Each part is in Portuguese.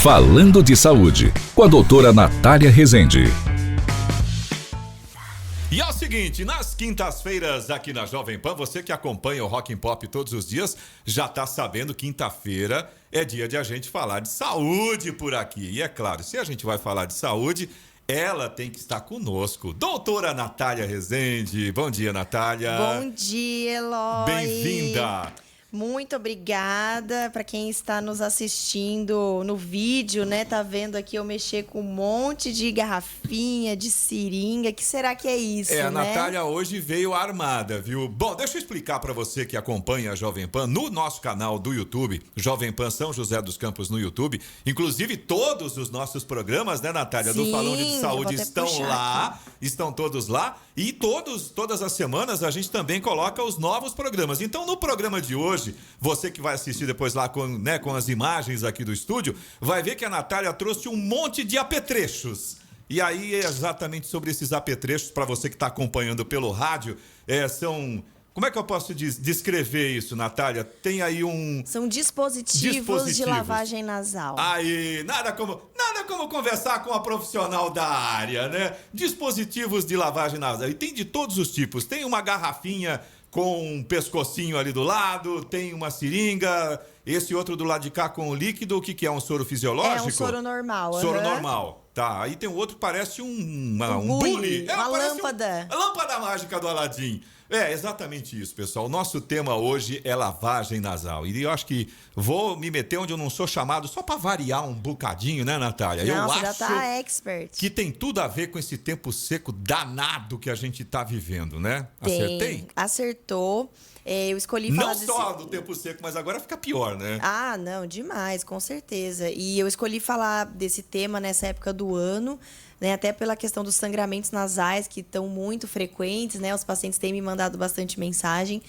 Falando de Saúde, com a doutora Natália Rezende. E é o seguinte, nas quintas-feiras aqui na Jovem Pan, você que acompanha o Rock and Pop todos os dias, já tá sabendo, quinta-feira é dia de a gente falar de saúde por aqui. E é claro, se a gente vai falar de saúde, ela tem que estar conosco. Doutora Natália Rezende. Bom dia, Natália. Bom dia, Eloy. Bem-vinda. Muito obrigada para quem está nos assistindo no vídeo, né? Tá vendo aqui eu mexer com um monte de garrafinha, de seringa. Que será que é isso, a né? Natália hoje veio armada, viu? Bom, deixa eu explicar para você que acompanha a Jovem Pan no nosso canal do YouTube, Jovem Pan São José dos Campos no YouTube. Inclusive, todos os nossos programas, né, Natália, do Falando de Saúde estão lá, aqui. Estão todos lá. E todas as semanas a gente também coloca os novos programas. Então, no programa de hoje, você que vai assistir depois lá com as imagens aqui do estúdio, vai ver que a Natália trouxe um monte de apetrechos. E aí é exatamente sobre esses apetrechos, para você que está acompanhando pelo rádio, são... Como é que eu posso descrever isso, Natália? Tem aí São dispositivos de lavagem nasal. Aí, nada como conversar com uma profissional da área, né? Dispositivos de lavagem nasal. E tem de todos os tipos. Tem uma garrafinha com um pescocinho ali do lado, tem uma seringa, esse outro do lado de cá com o líquido, o que é? Um soro fisiológico? É um soro normal. Soro normal. Tá, aí tem o outro que parece um bule. Uma lâmpada. A lâmpada mágica do Aladim. É exatamente isso, pessoal. O nosso tema hoje é lavagem nasal. E eu acho que vou me meter onde eu não sou chamado, só para variar um bocadinho, né, Natália? Não, eu você acho já tá expert. Que tem tudo a ver com esse tempo seco danado que a gente tá vivendo, né? Acertei? Acertou. Eu escolhi falar não só do tempo seco, mas agora fica pior, né? Ah, não, demais, com certeza. E eu escolhi falar desse tema nessa época do ano, né? Até pela questão dos sangramentos nasais, que estão muito frequentes, né? Os pacientes têm me mandado bastante mensagem.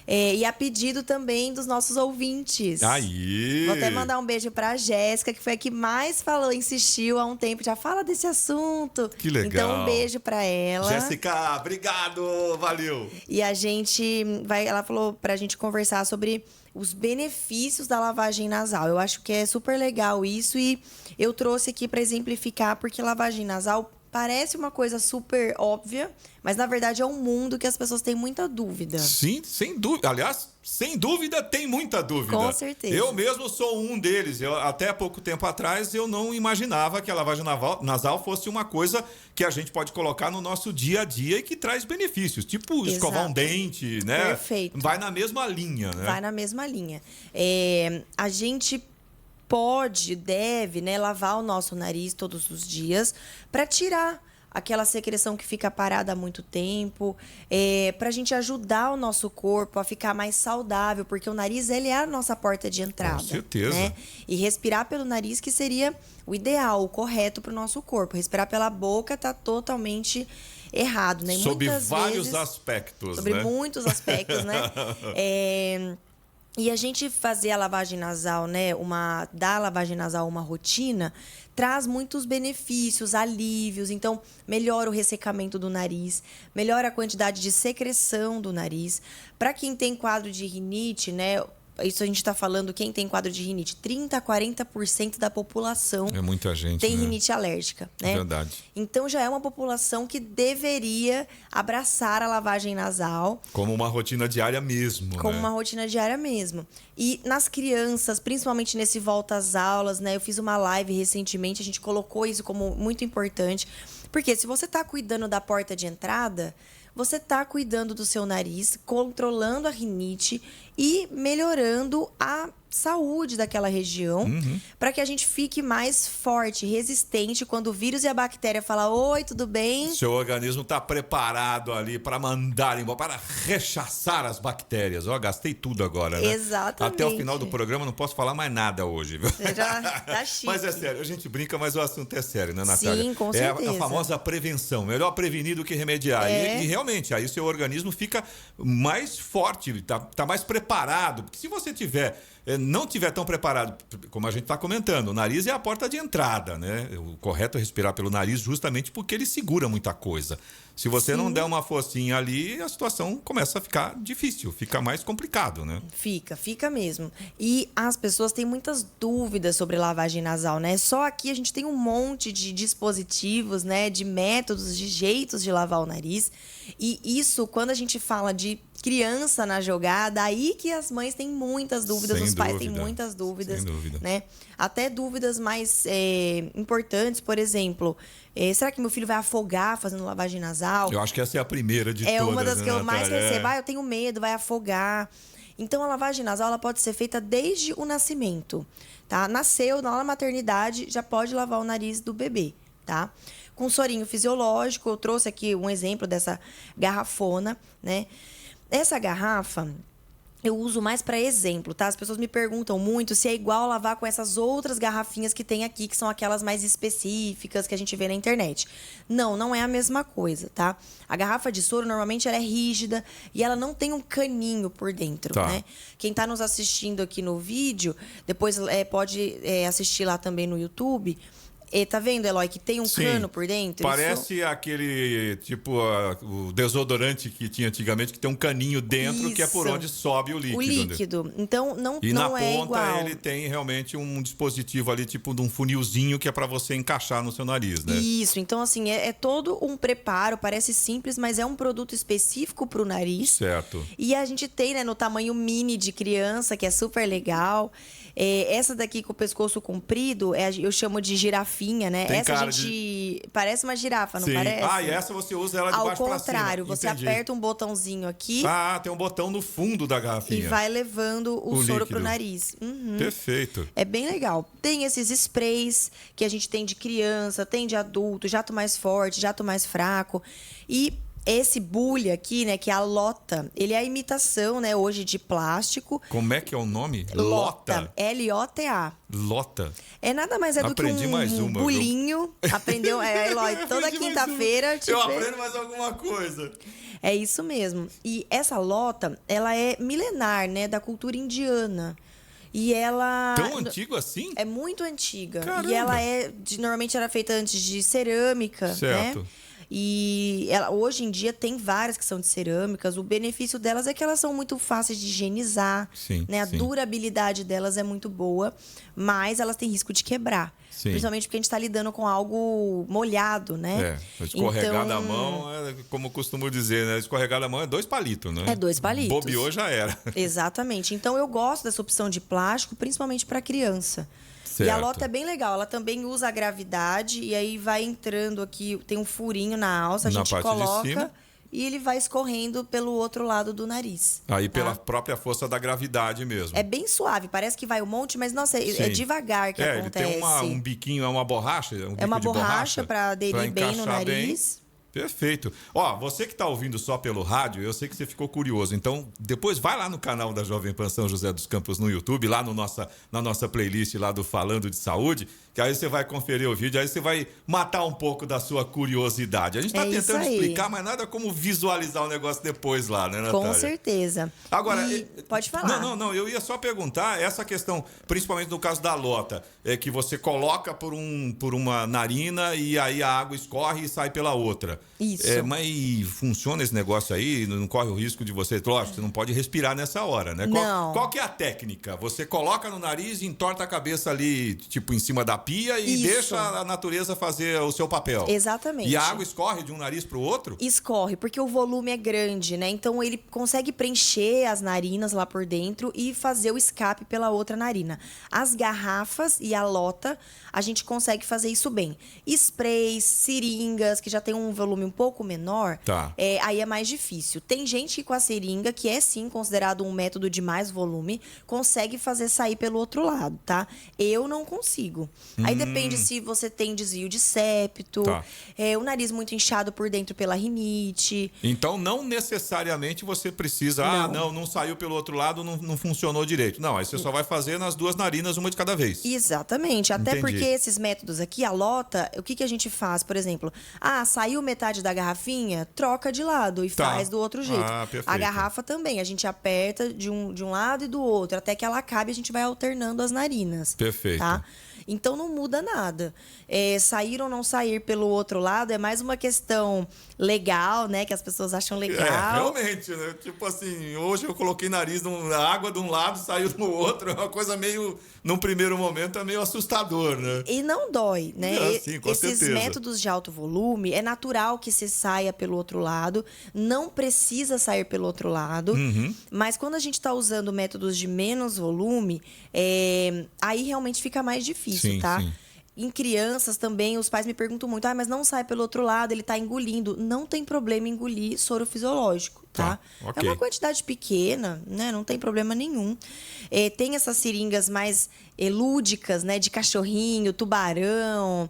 E a pedido também dos nossos ouvintes. Aí! Vou até mandar um beijo pra Jéssica, que foi a que mais falou, insistiu há um tempo. Já fala desse assunto. Que legal. Então, um beijo pra ela. Jéssica, obrigado! Valeu! E ela falou pra gente conversar sobre os benefícios da lavagem nasal. Eu acho que é super legal isso e eu trouxe aqui pra exemplificar, porque lavagem nasal parece uma coisa super óbvia, mas na verdade é um mundo que as pessoas têm muita dúvida. Sim, sem dúvida. Aliás, sem dúvida, tem muita dúvida. Com certeza. Eu mesmo sou um deles. Até pouco tempo atrás, eu não imaginava que a lavagem nasal fosse uma coisa que a gente pode colocar no nosso dia a dia e que traz benefícios. Tipo, escovar um dente, né? Perfeito. Vai na mesma linha, né? Vai na mesma linha. A gente deve, né, lavar o nosso nariz todos os dias para tirar aquela secreção que fica parada há muito tempo, para a gente ajudar o nosso corpo a ficar mais saudável, porque o nariz, ele é a nossa porta de entrada. Com certeza. Né? E respirar pelo nariz que seria o ideal, o correto para o nosso corpo. Respirar pela boca tá totalmente errado, né? Sobre muitas vários vezes, aspectos, sobre né? muitos aspectos, né? E a gente fazer a lavagem nasal, né, dar a lavagem nasal uma rotina, traz muitos benefícios, alívios. Então, melhora o ressecamento do nariz, melhora a quantidade de secreção do nariz. Para quem tem quadro de rinite, né, isso a gente está falando, quem tem quadro de rinite, 30% a 40% da população é muita gente, tem né? rinite alérgica. Né? É verdade. Então já é uma população que deveria abraçar a lavagem nasal. Como uma rotina diária mesmo, Como né? uma rotina diária mesmo. E nas crianças, principalmente nesse volta às aulas, né? Eu fiz uma live recentemente, a gente colocou isso como muito importante. Porque se você está cuidando da porta de entrada, você está cuidando do seu nariz, controlando a rinite e melhorando a saúde daquela região, para que a gente fique mais forte, resistente quando o vírus e a bactéria falam: oi, tudo bem? Seu organismo está preparado ali para mandar embora, para rechaçar as bactérias. Ó, gastei tudo agora, né? Exatamente. Até o final do programa não posso falar mais nada hoje, viu? Você já tá chique. Mas é sério, a gente brinca, mas o assunto é sério, né, Natália? Sim, com certeza. É a famosa prevenção. Melhor prevenir do que remediar. E realmente, aí seu organismo fica mais forte, tá mais preparado preparado, porque se você não tiver tão preparado, como a gente está comentando, o nariz é a porta de entrada, né? O correto é respirar pelo nariz justamente porque ele segura muita coisa. Se você não der uma forcinha ali, a situação começa a ficar difícil, fica mais complicado, né? Fica mesmo. E as pessoas têm muitas dúvidas sobre lavagem nasal, né? Só aqui a gente tem um monte de dispositivos, né? De métodos, de jeitos de lavar o nariz. E isso, quando a gente fala de criança na jogada, aí que as mães têm muitas dúvidas, os pais têm muitas dúvidas, sem dúvida. Né? Até dúvidas mais importantes, por exemplo, será que meu filho vai afogar fazendo lavagem nasal? Eu acho que essa é a primeira de todas. É uma das né, que eu mais Natália? recebo. Eu tenho medo, vai afogar. Então, a lavagem nasal ela pode ser feita desde o nascimento, tá? Nasceu, na maternidade, já pode lavar o nariz do bebê, tá? Com sorinho fisiológico, eu trouxe aqui um exemplo dessa garrafona, né? Essa garrafa eu uso mais para exemplo, tá? As pessoas me perguntam muito se é igual lavar com essas outras garrafinhas que tem aqui, que são aquelas mais específicas que a gente vê na internet. Não é a mesma coisa, tá? A garrafa de soro, normalmente, ela é rígida e ela não tem um caninho por dentro, né? Quem tá nos assistindo aqui no vídeo, depois pode assistir lá também no YouTube. Tá vendo, Eloy, que tem um cano por dentro? Parece aquele, tipo, o desodorante que tinha antigamente, que tem um caninho dentro, que é por onde sobe o líquido. O líquido. Né? Então, não é igual. E na ponta ele tem realmente um dispositivo ali, tipo de um funilzinho, que é para você encaixar no seu nariz, né? Isso. Então, assim, é todo um preparo, parece simples, mas é um produto específico para o nariz. Certo. E a gente tem, né, no tamanho mini de criança, que é super legal. Essa daqui com o pescoço comprido, eu chamo de girafinha, né? Tem essa a gente... Parece uma girafa, não parece? Ah, e essa você usa ela de baixo pra cima. Ao contrário, você aperta um botãozinho aqui. Ah, tem um botão no fundo da garrafinha. E vai levando o soro líquido pro nariz. Uhum. Perfeito. É bem legal. Tem esses sprays que a gente tem de criança, tem de adulto, jato mais forte, jato mais fraco. E esse bule aqui, né, que é a Lota, ele é a imitação, né, hoje de plástico. Como é que é o nome? Lota. L-O-T-A. Lota. É nada mais do que um bulinho. Aprendeu, Eloy, toda quinta-feira. Eu aprendo mais alguma coisa. É isso mesmo. E essa Lota, ela é milenar, né, da cultura indiana. E ela... Tão antigo assim? É muito antiga. Caramba. E ela normalmente era feita antes de cerâmica, certo. Né? E hoje em dia tem várias que são de cerâmicas. O benefício delas é que elas são muito fáceis de higienizar. Sim, né? A durabilidade delas é muito boa, mas elas têm risco de quebrar. Sim. Principalmente porque a gente está lidando com algo molhado, né? Escorregar da mão, como eu costumo dizer, né? Escorregar da mão é 2 palitos, né? É 2 palitos. Bobeou já era. Exatamente. Então eu gosto dessa opção de plástico, principalmente para criança. Certo. E a Lota é bem legal, ela também usa a gravidade e aí vai entrando aqui, tem um furinho na alça, a gente coloca e ele vai escorrendo pelo outro lado do nariz. Aí pela própria força da gravidade mesmo. É bem suave, parece que vai um monte, mas nossa, é devagar que acontece. Ele tem um biquinho, é uma borracha? É uma borracha para aderir bem no nariz. Perfeito. Ó, você que está ouvindo só pelo rádio, eu sei que você ficou curioso. Então, depois vai lá no canal da Jovem Pan São José dos Campos no YouTube, lá na nossa playlist lá do Falando de Saúde, que aí você vai conferir o vídeo, aí você vai matar um pouco da sua curiosidade. A gente está tentando explicar, mas nada como visualizar o negócio depois lá, né, Natália? Com certeza. Agora, pode falar. Não, eu ia só perguntar essa questão, principalmente no caso da Lota, é que você coloca por uma narina e aí a água escorre e sai pela outra. Isso. Mas funciona esse negócio aí? Não corre o risco de você... Lógico, você não pode respirar nessa hora, né? Não. Qual que é a técnica? Você coloca no nariz e entorta a cabeça ali, tipo, em cima da pia e deixa a natureza fazer o seu papel. Exatamente. E a água escorre de um nariz para o outro? Escorre, porque o volume é grande, né? Então, ele consegue preencher as narinas lá por dentro e fazer o escape pela outra narina. As garrafas e a Lota, a gente consegue fazer isso bem. Sprays, seringas, que já tem um volume um pouco menor, aí é mais difícil. Tem gente que com a seringa, que é sim considerado um método de mais volume, consegue fazer sair pelo outro lado, tá? Eu não consigo. Aí depende se você tem desvio de septo, o nariz muito inchado por dentro pela rinite. Então, não necessariamente você precisa... não saiu pelo outro lado, não funcionou direito. Não, aí você só vai fazer nas 2 narinas, uma de cada vez. Exatamente. Até porque esses métodos aqui, a Lota, o que a gente faz, por exemplo? Saiu metade metade da garrafinha, troca de lado e Tá. faz do outro jeito. Ah, perfeito. A garrafa também, a gente aperta de um lado e do outro, até que ela acabe e a gente vai alternando as narinas. Perfeito. Tá? Então não muda nada. Sair ou não sair pelo outro lado é mais uma questão legal, né? Que as pessoas acham legal. Realmente, né? Tipo assim, hoje eu coloquei nariz na água de um lado, saiu do outro. É uma coisa meio, num primeiro momento, é meio assustador, né? E não dói, né? Sim, com Esses certeza. métodos de alto volume, é natural que se saia pelo outro lado, não precisa sair pelo outro lado, Uhum. mas quando a gente está usando métodos de menos volume, aí realmente fica mais difícil, Sim, tá? sim. Em crianças também, os pais me perguntam muito, mas não sai pelo outro lado, ele tá engolindo. Não tem problema engolir soro fisiológico, tá? ok. É uma quantidade pequena, né? Não tem problema nenhum. Tem essas seringas mais lúdicas, né? De cachorrinho, tubarão.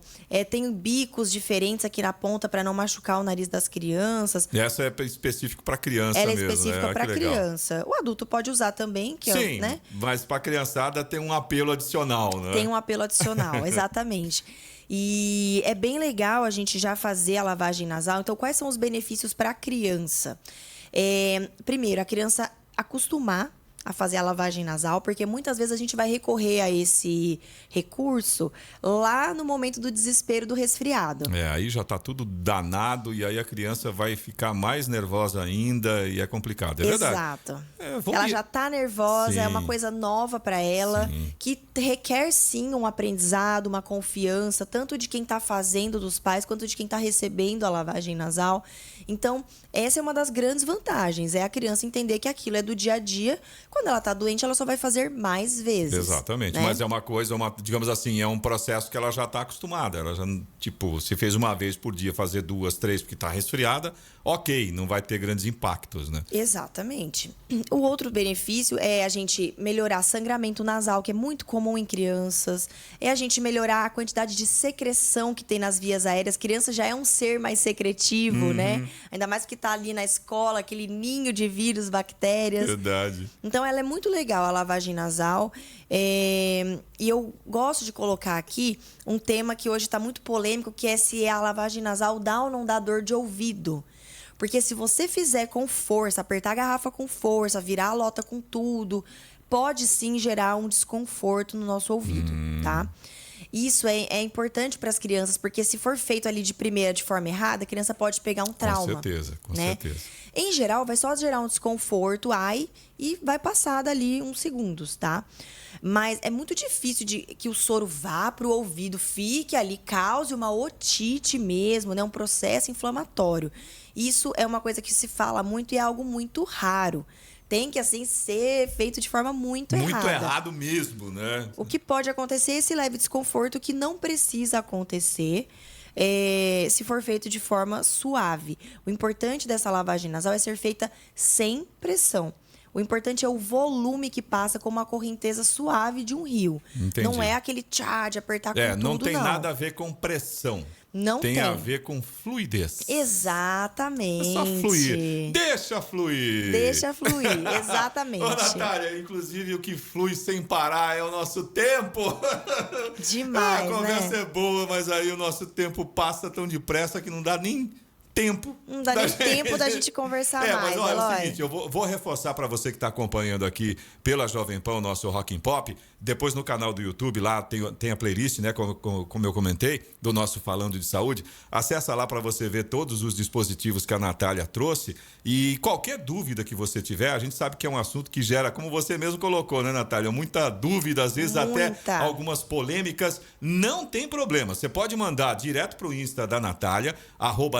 Tem bicos diferentes aqui na ponta para não machucar o nariz das crianças. E essa é específico para criança Ela é mesmo. específica né? para Que legal. criança. O adulto pode usar também, que Sim, né? mas para criançada tem um apelo adicional, né? Tem um apelo adicional, exatamente. E é bem legal a gente já fazer a lavagem nasal. Então, quais são os benefícios para a criança? Primeiro, a criança acostumar a fazer a lavagem nasal, porque muitas vezes a gente vai recorrer a esse recurso lá no momento do desespero do resfriado. Aí já tá tudo danado e aí a criança vai ficar mais nervosa ainda e é complicado, é verdade. Exato. Vamos Ela ir- já tá nervosa, é uma Sim. coisa nova para ela, Sim. que requer sim um aprendizado, uma confiança, tanto de quem tá fazendo dos pais, quanto de quem tá recebendo a lavagem nasal. Então, essa é uma das grandes vantagens, é a criança entender que aquilo é do dia a dia. Quando ela tá doente, ela só vai fazer mais vezes. Exatamente, né? mas é uma coisa, digamos assim, é um processo que ela já está acostumada. Ela já, tipo, se fez uma vez por dia, fazer 2, 3 porque está resfriada, ok, não vai ter grandes impactos, né? Exatamente. O outro benefício é a gente melhorar sangramento nasal, que é muito comum em crianças. É a gente melhorar a quantidade de secreção que tem nas vias aéreas. Criança já é um ser mais secretivo, né? Ainda mais que tá ali na escola, aquele ninho de vírus, bactérias. Verdade. Então, ela é muito legal, a lavagem nasal. E eu gosto de colocar aqui um tema que hoje está muito polêmico, que é se a lavagem nasal dá ou não dá dor de ouvido. Porque se você fizer com força, apertar a garrafa com força, virar a lota com tudo, pode sim gerar um desconforto no nosso ouvido, tá? Isso é importante para as crianças, porque se for feito ali de primeira de forma errada, a criança pode pegar um trauma. Com né? certeza. Em geral, vai só gerar um desconforto, e vai passar dali uns segundos, tá? Mas é muito difícil de que o soro vá para o ouvido, fique ali, cause uma otite mesmo, né? Um processo inflamatório. Isso é uma coisa que se fala muito e é algo muito raro. Tem que, assim, ser feito de forma muito errada. Muito errado mesmo, né? O que pode acontecer é esse leve desconforto que não precisa acontecer se for feito de forma suave. O importante dessa lavagem nasal é ser feita sem pressão. O importante é o volume que passa como uma correnteza suave de um rio. Entendi. Não é aquele tchá de apertar com tudo, não tem nada a ver com pressão. Não tem. a ver com fluidez. Exatamente. É só fluir. Deixa fluir. Deixa fluir, exatamente. Ô, Natália, inclusive o que flui sem parar é o nosso tempo. Demais, a conversa né? é boa, mas aí o nosso tempo passa tão depressa que não dá nem tempo. Não dá nem tempo da gente conversar mais, mas olha, é o Eloy. seguinte, eu vou reforçar para você que está acompanhando aqui pela Jovem Pan o nosso Rock and Pop. Depois no canal do YouTube, lá tem a playlist, né, como eu comentei, do nosso Falando de Saúde. Acessa lá para você ver todos os dispositivos que a Natália trouxe. E qualquer dúvida que você tiver, a gente sabe que é um assunto que gera, como você mesmo colocou, né, Natália? Muita dúvida, às vezes até algumas polêmicas. Não tem problema. Você pode mandar direto para o Insta da Natália,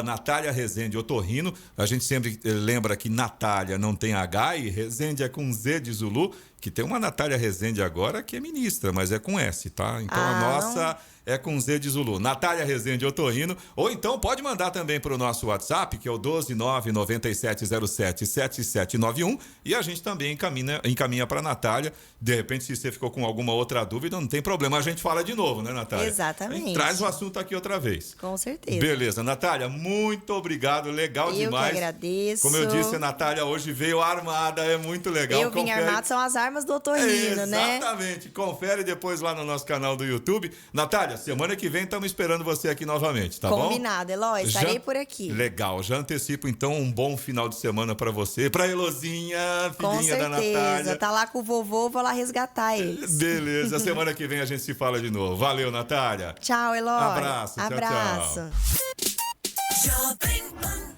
@Natália Rezende Otorrino. A gente sempre lembra que Natália não tem H e Rezende é com Z de Zulu, que tem uma Natália Rezende agora que é ministra, mas é com S, tá? Então a nossa é com Z de Zulu. Natália Rezende Otorrino. Ou então pode mandar também para o nosso WhatsApp, que é o 12997077791, e a gente também encaminha para a Natália. De repente, se você ficou com alguma outra dúvida, não tem problema, a gente fala de novo, né, Natália? Exatamente. A gente traz o assunto aqui outra vez. Com certeza. Beleza, Natália, muito obrigado, legal demais. Eu que agradeço. Como eu disse, a Natália hoje veio armada, é muito legal. Eu vim armado, são as armas do Otorrino, né? Exatamente, confere depois lá no nosso canal do YouTube. Natália, semana que vem estamos esperando você aqui novamente, tá bom? Combinado, Eloy, estarei por aqui. Legal, já antecipo então um bom final de semana pra você, pra Elozinha, filhinha da Natália. Com certeza, tá lá com o vovô, vou lá resgatar eles. Beleza, semana que vem a gente se fala de novo. Valeu, Natália. Tchau, Eloy. Abraço, tchau, Abraço. tchau.